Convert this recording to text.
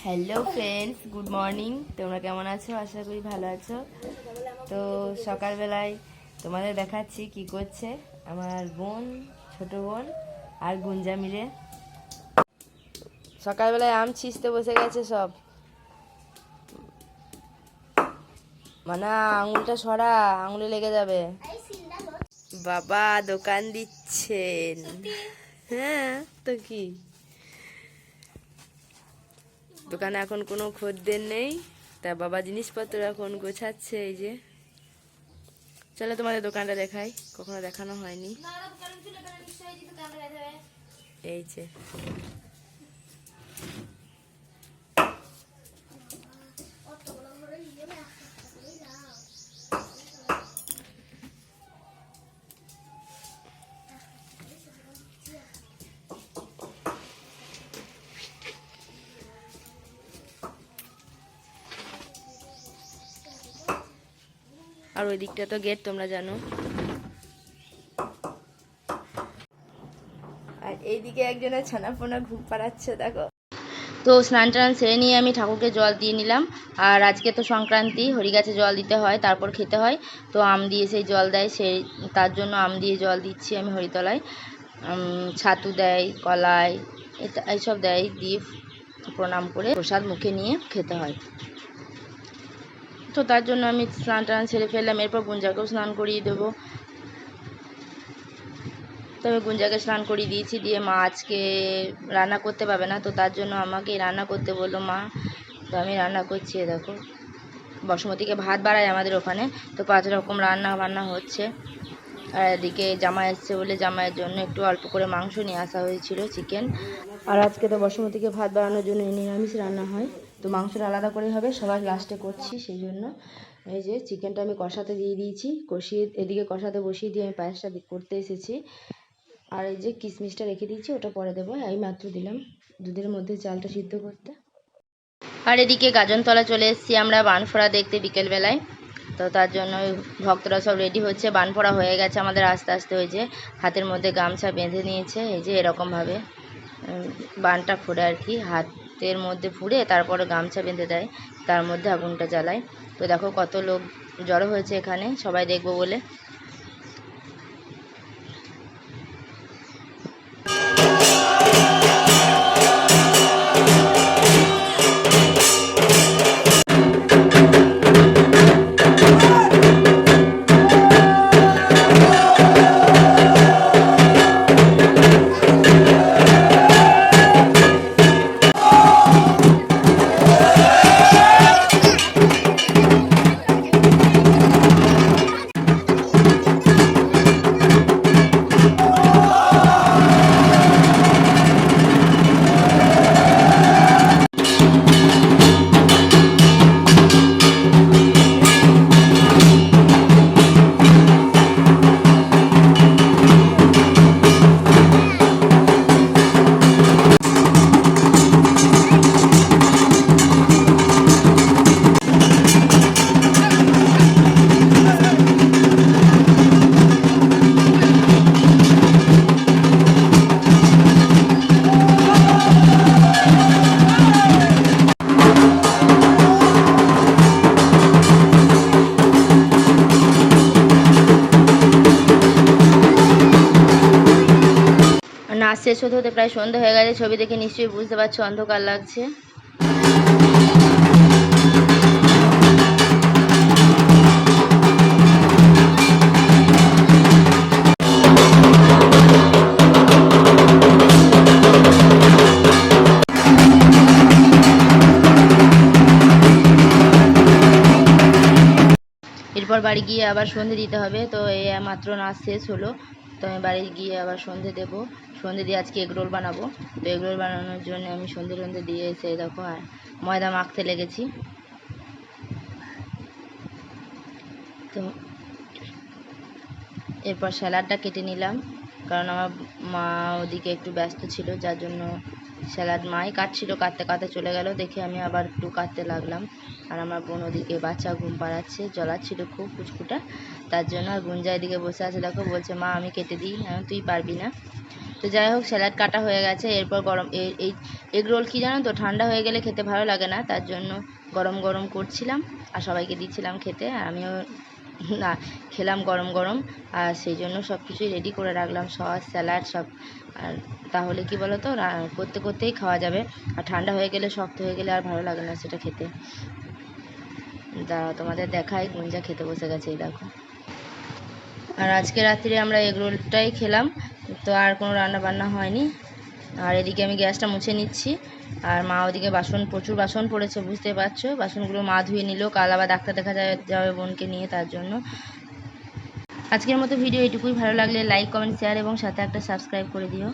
Hello friends, good morning. তোমরা কেমন আছো? আশা করি ভালো আছো। তো সকালবেলায় তোমাদের দেখাচ্ছি কি করছে আমার বোন, ছোট বোন আর গুঞ্জা মিলে। সকালবেলায় আম ছিঁচতে বসে গেছে সব। মানে আঙুলটা সরা, আঙুলে লেগে যাবে। বাবা দোকান দিচ্ছেন। হ্যাঁ তো কি, দোকানে এখন কোনো খদ্দের নেই, তা বাবা জিনিসপত্র এখন গোছাচ্ছে। এই যে, চলো তোমাদের দোকানটা দেখাই, কখনো দেখানো হয়নি। এই যে আর ওই দিকটা তো গেট, তোমরা জানো। আর এইদিকে একজনের ছানাপোনা ঘুম পাড়াচ্ছে, দেখো। তো স্নান টান সেরে নিয়ে আমি ঠাকুরকে জল দিয়ে নিলাম। আর আজকে তো সংক্রান্তি, হরি গাছে জল দিতে হয়, তারপর খেতে হয়। তো আম দিয়ে সেই জল দেয়, সেই তার জন্য আম দিয়ে জল দিচ্ছি আমি হরিতলায়। ছাতু দেয়, কলাই এইসব দেয়, দিয়ে প্রণাম করে প্রসাদ মুখে নিয়ে খেতে হয়। তো তার জন্য আমি স্নান টান সেরে ফেললাম। এরপর গুঞ্জাকেও স্নান করিয়ে দেবো। তো আমি গুঞ্জাকে স্নান করিয়ে দিয়েছি, দিয়ে মা আজকে রান্না করতে পারবে না, তো তার জন্য আমাকে রান্না করতে বললো মা। তো আমি রান্না করছি। দেখো, বসমতিকে ভাত বাড়ায় আমাদের ওখানে, তো 5 রকম রান্না বান্না হচ্ছে। আর এদিকে জামাই এসছে বলে জামাইয়ের জন্য একটু অল্প করে মাংস নিয়ে আসা হয়েছিল, চিকেন। আর আজকে তো বসমতিকে ভাত বাড়ানোর জন্য নিরামিষ রান্না হয়, তো মাংসটা আলাদা করে হবে, সবার লাস্টে করছি সেই জন্য। এই যে চিকেনটা আমি কষাতে দিয়ে দিয়েছি, এদিকে কষাতে বসিয়ে দিয়ে আমি পায়েসটা করতে এসেছি। আর এই যে কিশমিশটা রেখে দিয়েছি, ওটা পরে দেবো। এই মাত্র দিলাম দুধের মধ্যে চালটা সিদ্ধ করতে। আর এদিকে গাজনতলা চলে এসেছি আমরা বানফোড়া দেখতে বিকেলবেলায়। তো তার জন্য ভক্তরা সব রেডি হচ্ছে, বানফোড়া হয়ে গেছে আমাদের আস্তে আস্তে। হয়েছে, হাতের মধ্যে গামছা বেঁধে নিয়েছে, এই যে এরকমভাবে বানটা ফুড়ে আর কি, হাতের মধ্যে ফুড়ে তারপরে গামছা বেঁধে দেয়, তার মধ্যে আগুনটা জ্বালায়। তো দেখো কত লোক জড়ো হয়েছে এখানে, সবাই দেখবো বলে। নাচ শেষ হতে হতে প্রায় সন্ধ্যা হয়ে গেছে। ছবি দেখে নিশ্চয়ই বুঝতে পারছো অন্ধকার লাগছে। এরপর বাড়ি গিয়ে আবার সন্ধে দিতে হবে। তো এই মাত্র নাচ শেষ হলো, তো আমি বাড়ি গিয়ে আবার সন্ধে দেবো। সন্ধে দিয়ে আজকে এগরোল বানাবো, তো এগরোল বানানোর জন্য আমি সন্ধে দিয়ে এসে দেখো আর ময়দা মাখতে লেগেছি। তো এরপর স্যালাডটা কেটে নিলাম, কারণ আমার মা ওদিকে একটু ব্যস্ত ছিল, যার জন্য স্যালাড মাই কাটছিল, কাটতে কাটতে চলে গেল, দেখে আমি আবার একটু কাটতে লাগলাম। আর আমার বোন ওদিকে বাচ্চা ঘুম পাড়াচ্ছে, জ্বলাচ্ছিল খুব কুচকুটা, তার জন্য। আর গুঞ্জা এদিকে বসে আছে, দেখো, বলছে মা আমি কেটে দিই। তুই পারবি না। তো যাই হোক, স্যালাড কাটা হয়ে গেছে। এরপর গরম এই এগ রোল কী জানো তো, ঠান্ডা হয়ে গেলে খেতে ভালো লাগে না, তার জন্য গরম গরম করছিলাম আর সবাইকে দিচ্ছিলাম খেতে, আর আমিও না খেলাম গরম গরম। আর সেই জন্য সব কিছুই রেডি করে রাখলাম, সস স্যালাড সব। আর তাহলে কি বলো তো, করতে করতেই খাওয়া যাবে। আর ঠান্ডা হয়ে গেলে, শক্ত হয়ে গেলে আর ভালো লাগে না সেটা খেতে। তোমাদের দেখাই, গুঞ্জা খেতে বসে গেছে, এই দেখো। আর আজকে রাত্রে আমরা এগ রোলটাই খেলাম, তো আর কোনো রান্না বান্না হয়নি। আর এদিকে আমি গ্যাসটা মুছে নিচ্ছি, আর মা ওদিকে প্রচুর বাসন পড়েছে, বুঝতে পারছো। বাসনগুলো মা ধুয়ে নিল, কাল আবার ডাক্তার দেখা যাবে বোনকে নিয়ে, তার জন্য। আজকের মতো ভিডিও এটুকুই। ভালো লাগলে লাইক কমেন্ট শেয়ার এবং সাথে একটা সাবস্ক্রাইব করে দিও।